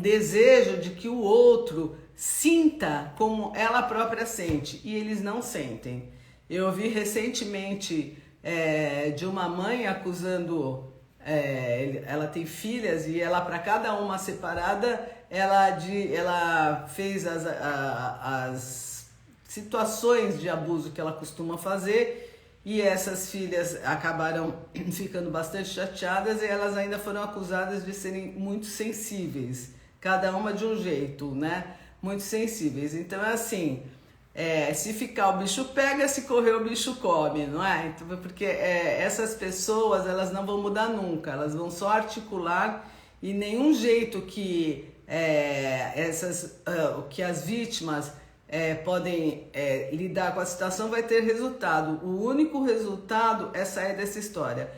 desejo de que o outro sinta como ela própria sente, e eles não sentem. Eu ouvi recentemente de uma mãe acusando, ela tem filhas e ela, para cada uma separada, ela fez as situações de abuso que ela costuma fazer, e essas filhas acabaram ficando bastante chateadas e elas ainda foram acusadas de serem muito sensíveis, cada uma de um jeito, né? Muito sensíveis. Então é assim, se ficar o bicho pega, se correr o bicho come, não é? Então, porque essas pessoas, elas não vão mudar nunca, elas vão só articular, e nenhum jeito que que as vítimas podem lidar com a situação vai ter resultado. O único resultado é sair dessa história.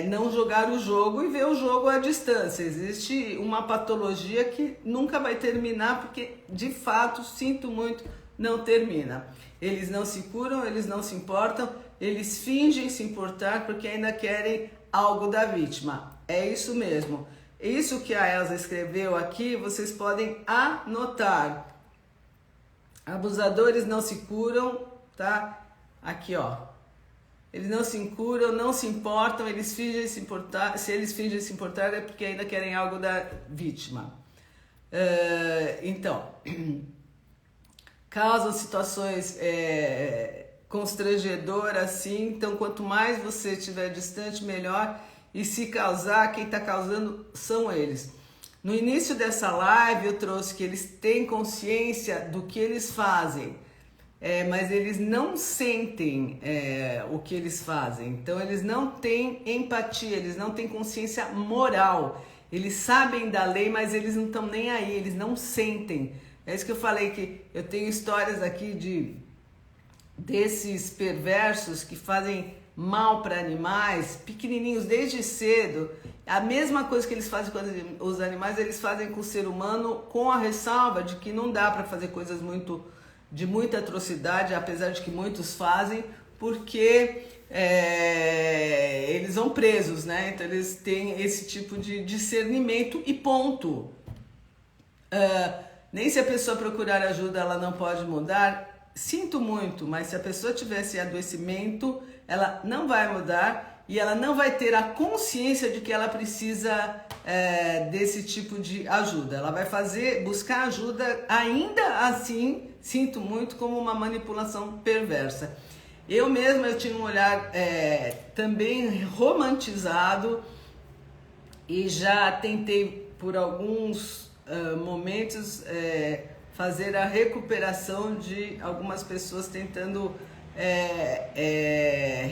não jogar o jogo e ver o jogo à distância. Existe uma patologia que nunca vai terminar, porque de fato, sinto muito, não termina. Eles não se curam, eles não se importam, eles fingem se importar porque ainda querem algo da vítima. É isso mesmo. Isso que a Elza escreveu aqui, vocês podem anotar. Abusadores não se curam, tá? Aqui, ó. Eles não se curam, não se importam, eles fingem se importar. Se eles fingem se importar é porque ainda querem algo da vítima. Então, causam situações constrangedoras, sim. Então, quanto mais você estiver distante, melhor. E se causar, quem está causando são eles. No início dessa live eu trouxe que eles têm consciência do que eles fazem, mas eles não sentem o que eles fazem. Então eles não têm empatia, eles não têm consciência moral. Eles sabem da lei, mas eles não estão nem aí, eles não sentem. É isso que eu falei, que eu tenho histórias aqui desses perversos que fazem mal para animais, pequenininhos desde cedo. A mesma coisa que eles fazem com os animais, eles fazem com o ser humano, com a ressalva de que não dá para fazer coisas de muita atrocidade, apesar de que muitos fazem, porque eles vão presos, né? Então eles têm esse tipo de discernimento e ponto. Nem se a pessoa procurar ajuda, ela não pode mudar. Sinto muito, mas se a pessoa tivesse adoecimento, ela não vai mudar e ela não vai ter a consciência de que ela precisa desse tipo de ajuda. Ela vai buscar ajuda, ainda assim, sinto muito, como uma manipulação perversa. Eu tinha um olhar também romantizado e já tentei por alguns momentos fazer a recuperação de algumas pessoas tentando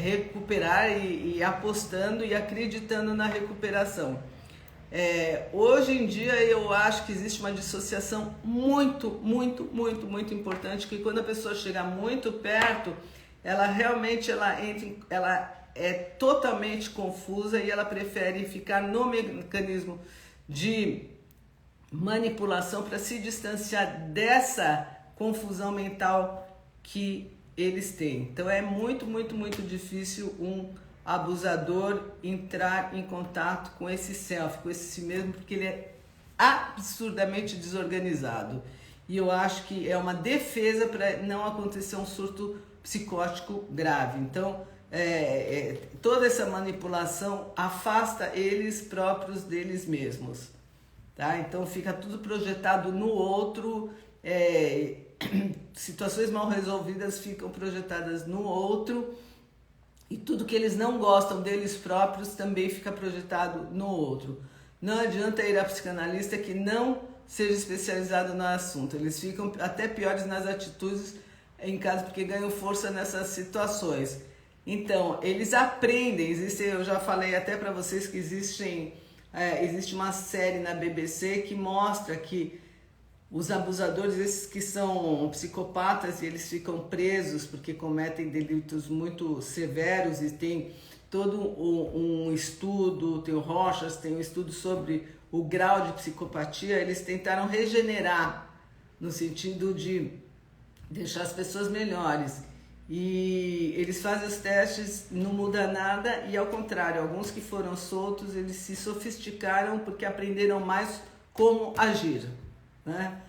recuperar e apostando e acreditando na recuperação. Hoje em dia eu acho que existe uma dissociação muito importante, que quando a pessoa chega muito perto, ela realmente ela é totalmente confusa e ela prefere ficar no mecanismo de manipulação para se distanciar dessa confusão mental que eles têm. Então é muito difícil um abusador entrar em contato com esse self, com esse si mesmo, porque ele é absurdamente desorganizado. E eu acho que é uma defesa para não acontecer um surto psicótico grave. Então, toda essa manipulação afasta eles próprios deles mesmos. Tá? Então fica tudo projetado no outro, situações mal resolvidas ficam projetadas no outro, e tudo que eles não gostam deles próprios também fica projetado no outro. Não adianta ir a psicanalista que não seja especializado no assunto, eles ficam até piores nas atitudes em casa, porque ganham força nessas situações. Então, eles aprendem, eu já falei até para vocês que existe uma série na BBC que mostra que os abusadores, esses que são psicopatas, e eles ficam presos porque cometem delitos muito severos, e tem todo um estudo, tem o Rochas, tem um estudo sobre o grau de psicopatia. Eles tentaram regenerar no sentido de deixar as pessoas melhores. E eles fazem os testes, não muda nada, e ao contrário, alguns que foram soltos, eles se sofisticaram porque aprenderam mais como agir, né?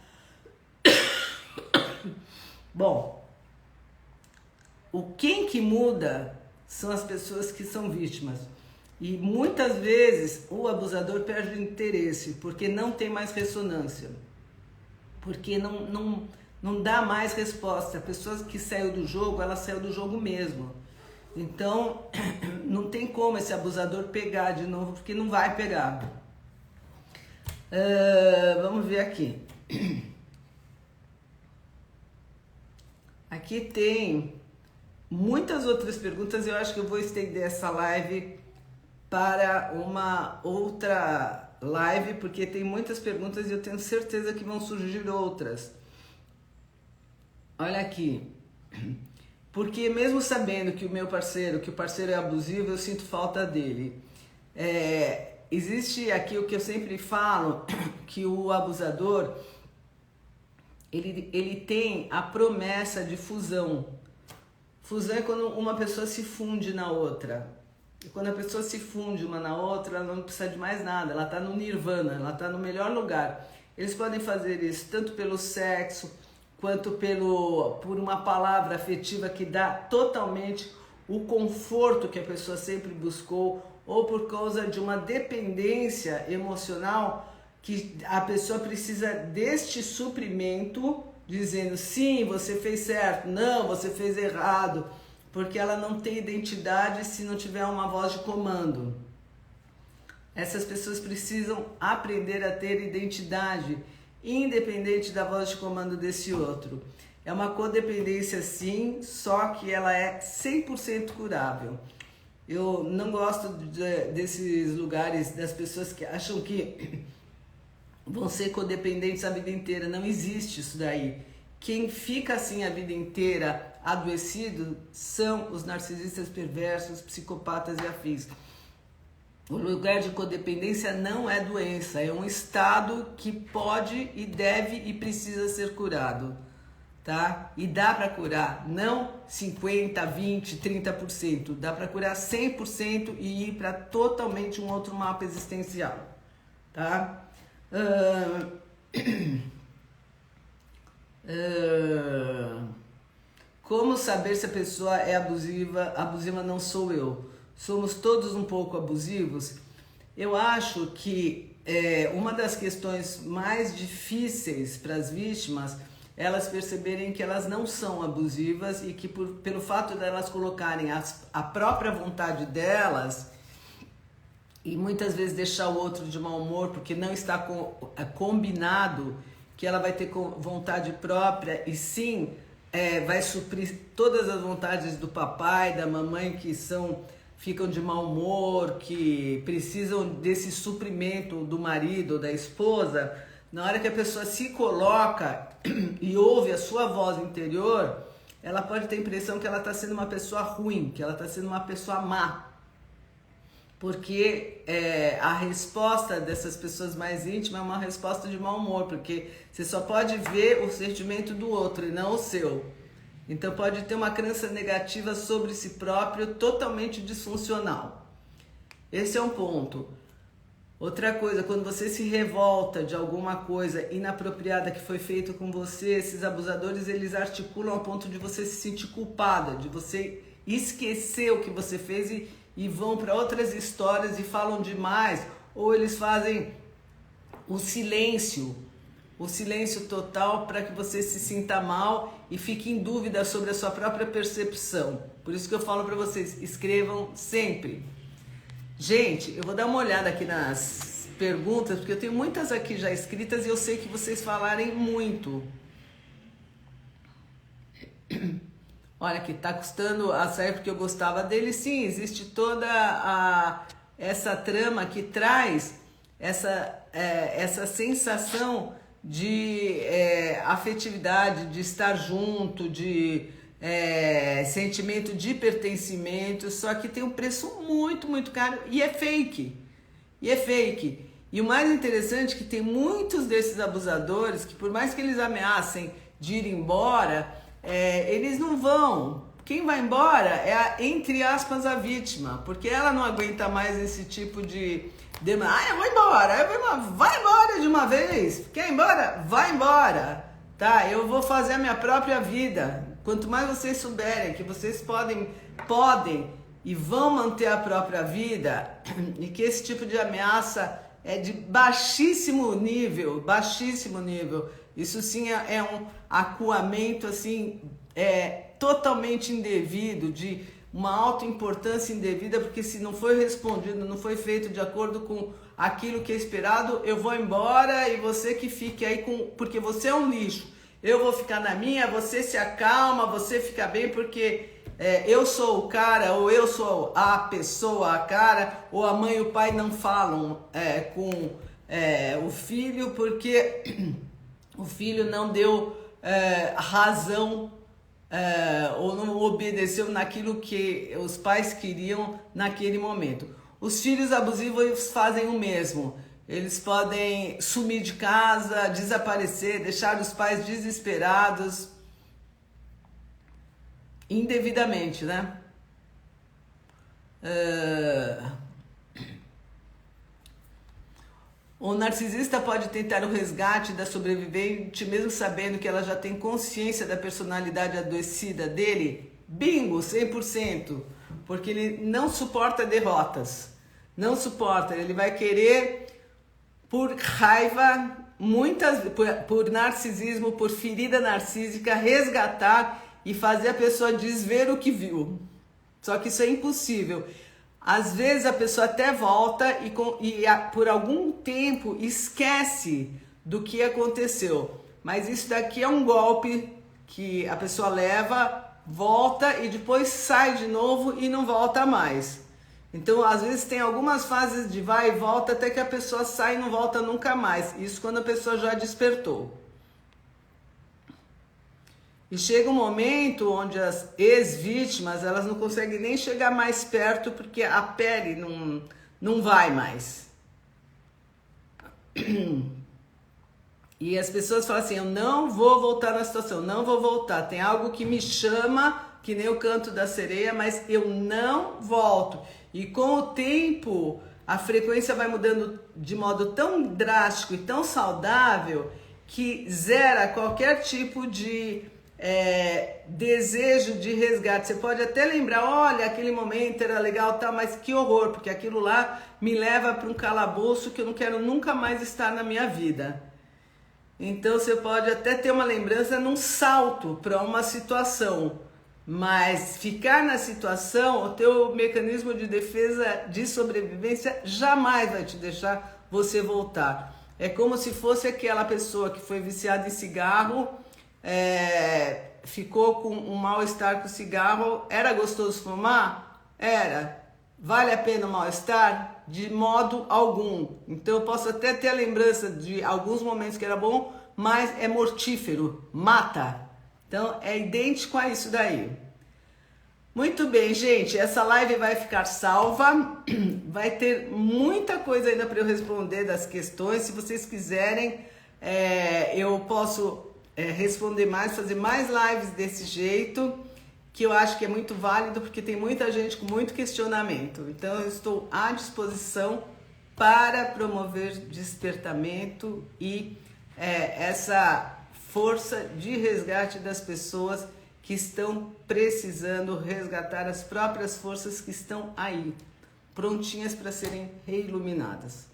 Bom, quem que muda são as pessoas que são vítimas. E muitas vezes o abusador perde o interesse porque não tem mais ressonância, porque não dá mais resposta. A pessoa que saiu do jogo, ela saiu do jogo mesmo. Então, não tem como esse abusador pegar de novo, porque não vai pegar. Vamos ver aqui. Aqui tem muitas outras perguntas. Eu acho que eu vou estender essa live para uma outra live, porque tem muitas perguntas e eu tenho certeza que vão surgir outras. Olha aqui. Porque mesmo sabendo que o parceiro é abusivo, eu sinto falta dele. Existe aqui o que eu sempre falo, que o abusador, ele tem a promessa de fusão. Fusão é quando uma pessoa se funde na outra. E quando a pessoa se funde uma na outra, ela não precisa de mais nada, ela está no nirvana, ela está no melhor lugar. Eles podem fazer isso tanto pelo sexo, quanto por uma palavra afetiva que dá totalmente o conforto que a pessoa sempre buscou, ou por causa de uma dependência emocional que a pessoa precisa deste suprimento, dizendo sim, você fez certo, não, você fez errado, porque ela não tem identidade se não tiver uma voz de comando. Essas pessoas precisam aprender a ter identidade, independente da voz de comando desse outro. É uma codependência sim, só que ela é 100% curável. Eu não gosto desses lugares, das pessoas que acham que vão ser codependentes a vida inteira. Não existe isso daí. Quem fica assim a vida inteira adoecido são os narcisistas perversos, psicopatas e afins. O lugar de codependência não é doença, é um estado que pode e deve e precisa ser curado, tá? E dá para curar, não 50, 20, 30%, dá para curar 100% e ir para totalmente um outro mapa existencial, tá? Como saber se a pessoa é abusiva? Abusiva não sou eu. Somos todos um pouco abusivos. Eu acho que uma das questões mais difíceis para as vítimas é elas perceberem que elas não são abusivas e que pelo fato de elas colocarem a própria vontade delas e muitas vezes deixar o outro de mau humor porque não está combinado que ela vai ter vontade própria e sim vai suprir todas as vontades do papai, da mamãe que ficam de mau humor, que precisam desse suprimento do marido ou da esposa. Na hora que a pessoa se coloca e ouve a sua voz interior, ela pode ter a impressão que ela está sendo uma pessoa ruim, que ela está sendo uma pessoa má. Porque a resposta dessas pessoas mais íntimas é uma resposta de mau humor, porque você só pode ver o sentimento do outro e não o seu. Então pode ter uma crença negativa sobre si próprio totalmente disfuncional. Esse é um ponto. Outra coisa, quando você se revolta de alguma coisa inapropriada que foi feita com você, esses abusadores, eles articulam ao ponto de você se sentir culpada, de você esquecer o que você fez e vão para outras histórias e falam demais, ou eles fazem o silêncio total para que você se sinta mal e fique em dúvida sobre a sua própria percepção. Por isso que eu falo para vocês, escrevam sempre. Gente, eu vou dar uma olhada aqui nas perguntas, porque eu tenho muitas aqui já escritas e eu sei que vocês falarem muito. Olha aqui, tá custando a sair porque eu gostava dele. Sim, existe toda essa trama que traz essa sensação de afetividade, de estar junto, de sentimento de pertencimento, só que tem um preço muito, muito caro e é fake. E o mais interessante é que tem muitos desses abusadores que por mais que eles ameacem de ir embora, eles não vão. Quem vai embora é, entre aspas, a vítima, porque ela não aguenta mais esse tipo de eu vou embora, vai embora de uma vez, quer ir embora? Vai embora, tá? Eu vou fazer a minha própria vida. Quanto mais vocês souberem que vocês podem e vão manter a própria vida, e que esse tipo de ameaça é de baixíssimo nível, isso sim é um acuamento assim, totalmente indevido, de uma autoimportância indevida, porque se não foi respondido, não foi feito de acordo com aquilo que é esperado, eu vou embora e você que fique aí porque você é um lixo. Eu vou ficar na minha, você se acalma, você fica bem porque eu sou o cara, ou eu sou a pessoa, a cara, ou a mãe e o pai não falam com o filho porque o filho não deu razão ou não obedeceu naquilo que os pais queriam naquele momento. Os filhos abusivos fazem o mesmo. Eles podem sumir de casa, desaparecer, deixar os pais desesperados indevidamente, né? O narcisista pode tentar o resgate da sobrevivente mesmo sabendo que ela já tem consciência da personalidade adoecida dele? Bingo, 100%, porque ele não suporta derrotas, não suporta, ele vai querer, por raiva, por narcisismo, por ferida narcísica, resgatar e fazer a pessoa desver o que viu. Só que isso é impossível. Às vezes a pessoa até volta e por algum tempo esquece do que aconteceu. Mas isso daqui é um golpe que a pessoa leva, volta e depois sai de novo e não volta mais. Então, às vezes tem algumas fases de vai e volta até que a pessoa sai e não volta nunca mais. Isso quando a pessoa já despertou. E chega um momento onde as ex-vítimas, elas não conseguem nem chegar mais perto porque a pele não vai mais. E as pessoas falam assim, eu não vou voltar na situação, não vou voltar. Tem algo que me chama, que nem o canto da sereia, mas eu não volto. E com o tempo, a frequência vai mudando de modo tão drástico e tão saudável que zera qualquer tipo de desejo de resgate. Você pode até lembrar, olha, aquele momento era legal, tá, mas que horror, porque aquilo lá me leva para um calabouço que eu não quero nunca mais estar na minha vida. Então você pode até ter uma lembrança num salto para uma situação, mas ficar na situação, o teu mecanismo de defesa de sobrevivência jamais vai te deixar você voltar. É como se fosse aquela pessoa que foi viciada em cigarro, ficou com um mal-estar com o cigarro. Era gostoso fumar? Era. Vale a pena o mal-estar? De modo algum. Então eu posso até ter a lembrança de alguns momentos que era bom, mas é mortífero, mata. Então é idêntico a isso daí. Muito bem, gente, essa live vai ficar salva, vai ter muita coisa ainda para eu responder das questões. Se vocês quiserem, eu posso responder mais, fazer mais lives desse jeito, que eu acho que é muito válido, porque tem muita gente com muito questionamento. Então eu estou à disposição para promover despertamento e essa força de resgate das pessoas que estão precisando resgatar as próprias forças que estão aí, prontinhas para serem reiluminadas.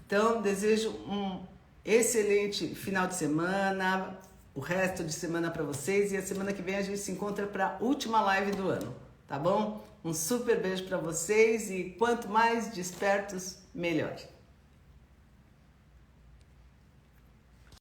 Então, desejo um excelente final de semana, o resto de semana para vocês, e a semana que vem a gente se encontra para a última live do ano, tá bom? Um super beijo para vocês e quanto mais despertos, melhor.